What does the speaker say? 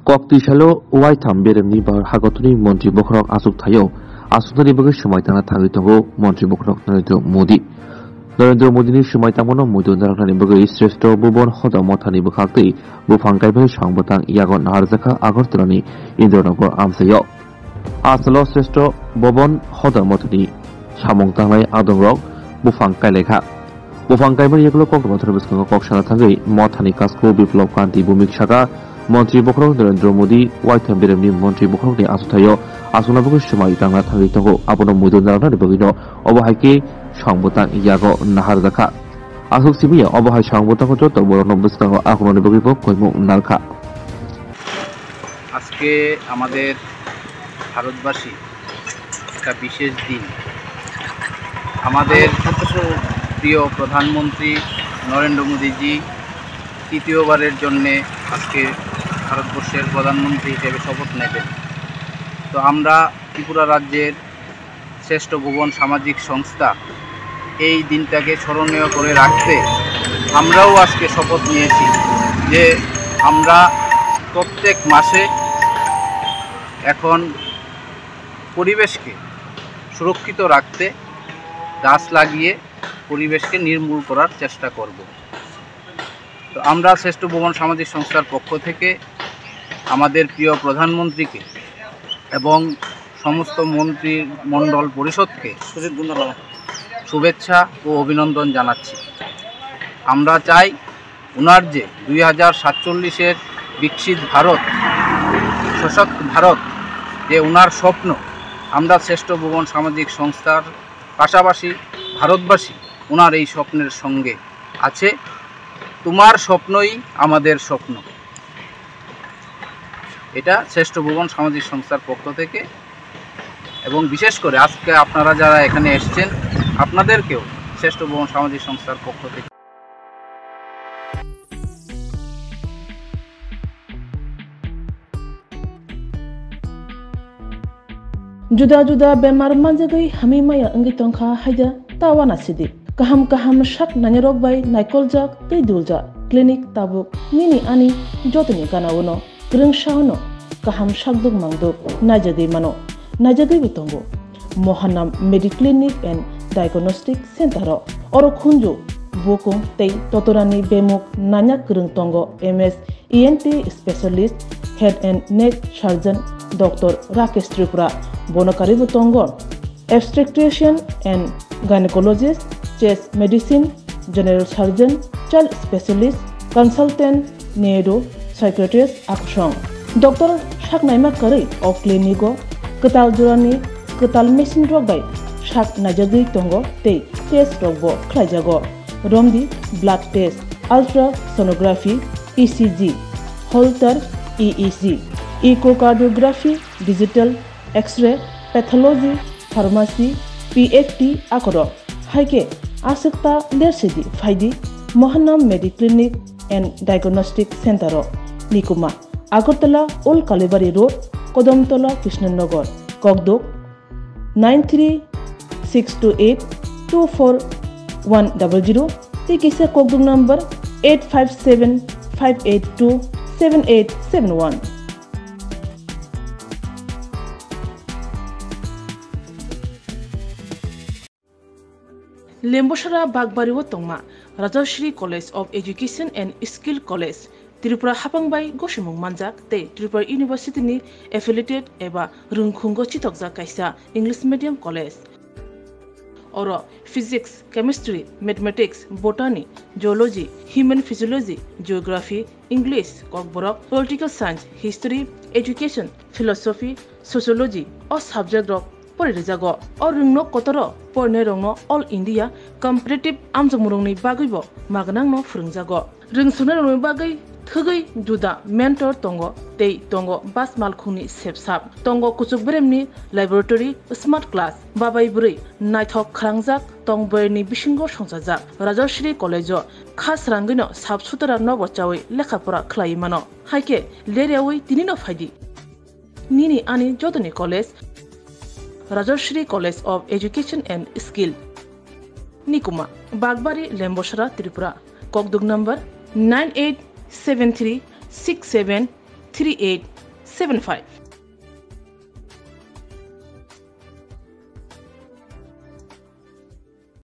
Koktisalo Waitam Beremni Bar Hagotuni Monty Bokrok Asuk Tayo, Asutari Bogish Sumaitana Tagito, Monty Bokrok Narendra Modi. Narendra Modi Sumaitamono Mudu Narani Bogi Stresto Bubon Hoda Motani Bukati, Bufankai Shangbatang Yagon Narzaka Agosturani, Indonagor Amsayo. Asalo Stresto Bobon Hoda Motani, Shamongtangai Adongrok, Bufankai Leka. Bufankai Yaglo Kokotarbis Kokshanatagi, Motani Kasko, Biplop Kanti Bumik Shaka, Montri Bokrok Narendra Modi, Waitam Beremni Montri Bokrok ni Asutayo, Asunabu Sumaitanga Tagito, Abono Mudu Narani Bogino, Obohaki, Shangbotan Yago Nahardaka. Asuk Sibia, Obohai Shangbotan Joto, Boronobuska, Akron Bogibo, Koimu Nalka. আজকে আমাদের ভারতবাসী একটা বিশেষ দিন। আমাদের প্রিয় প্রধানমন্ত্রী নরেন্দ্র মোদীজি তৃতীয়বারের জন্য আজকে ভারতবর্ষের প্রধানমন্ত্রী হিসেবে শপথ নেবেন। তো আমরা ত্রিপুরা রাজ্যের শ্রেষ্ঠ ভুবন সামাজিক সংস্থা এই দিনটাকে স্মরণীয় করে রাখতে আমরাও আজকে শপথ নিয়েছি যে আমরা প্রত্যেক মাসে এখন পরিবেশকে সুরক্ষিত রাখতে গাছ লাগিয়ে পরিবেশকে নির্মূল করার চেষ্টা করব। তো আমরা শ্রেষ্ঠ ভুবন সামাজিক সংস্থার পক্ষ থেকে আমাদের প্রিয় প্রধানমন্ত্রীকে এবং সমস্ত মন্ত্রী মণ্ডল পরিষদকে শুভেচ্ছা ও অভিনন্দন জানাচ্ছি। আমরা চাই ওনার যে 2047-এর বিকশিত ভারত, সশক্ত ভারত যে ওনার স্বপ্ন, আমরা শ্রেষ্ঠ ভুবন সামাজিক সংস্থার পাশাপাশি ভারতবাসী ওনার এই স্বপ্নের সঙ্গে আছে। তোমার স্বপ্নই আমাদের স্বপ্ন, এটা শ্রেষ্ঠ ভুবন সামাজিক সংস্থার পক্ষ থেকে। এবং বিশেষ করে আজকে আপনারা যারা এখানে এসেছেন আপনাদেরকেও শ্রেষ্ঠ ভুবন সামাজিক সংস্থার পক্ষ থেকে Juda-juda bemar manjagai hamimaya angitongkha haida tawana sidi. Kaham shak nanyarok bai naikolja teidulja klinik tabuk nini ani jotni ganawono grengshawno kaham shakduk mangduk najagi mano najagi bitongo Mohanam Mediclinic and Diagnostic Center oro khunju bokung tei totorani bemuk nanya krengtongo MS ENT specialist head and neck surgeon Dr. Rakesh Tripura Bonakari Butongo, obstetrician and gynecologist, chest medicine, general surgeon, child specialist, consultant, neuro, psychiatrist, Akshong. Dr. Shaknaima Kari of Clinico, Katal Jurani, Katal Machine Rogai, Shak Najagi Tongo, Te, Test Robo, Klajago, Romdi, blood test, ultrasonography, ECG, Holter, EEG, echocardiography, digital, X-ray, pathology, pharmacy, PhD akoro. Haike asikta lersidi faidi Mohanam Mediclinic and Diagnostic Center Nikuma Agartala Old Kalibari Road, Kodamtola, Krishnanagar, Kokdok 93628241100. Tikisa Kokdok number 8575827871. Lemboshara Bagbariwo Tongma, Rajashri College of Education and Skill College, Tripura Hapangbai Goshimung Manjak, Te Tripura University ni affiliated eba Rungkhungo Chitokja Kaisa English Medium College. Oro Physics, Chemistry, Mathematics, Botany, Geology, Human Physiology, Geography, English, Kokborok, Political Science, History, Education, Philosophy, Sociology, or subject rock Porizago, or Rungno Kotoro, Pornerongno, All India, Competitive Amjamurungni Bagibo, Magnangno Frungzago, Ringsunarong Bagai, Thugai, Juda, Mentor Tongo, Te Tongo, Bas Malkuni, Sepsap, Tongo Kutsukbremni, Laboratory, Smart Class, Babai Buri, Nighthawk Krangzak, Tongberni Bishingo Shonsazak, Rajashri College, Khas Rangino, Subsutara Novochawi, Lekapura Klaimano, Haike, Leriawi, Tinino Fadi, Nini Ani Jotani College, Rajashri College of Education and Skill, Nikuma, Bagbari, Lemboshara, Tripura, Kokduk number 98736738 75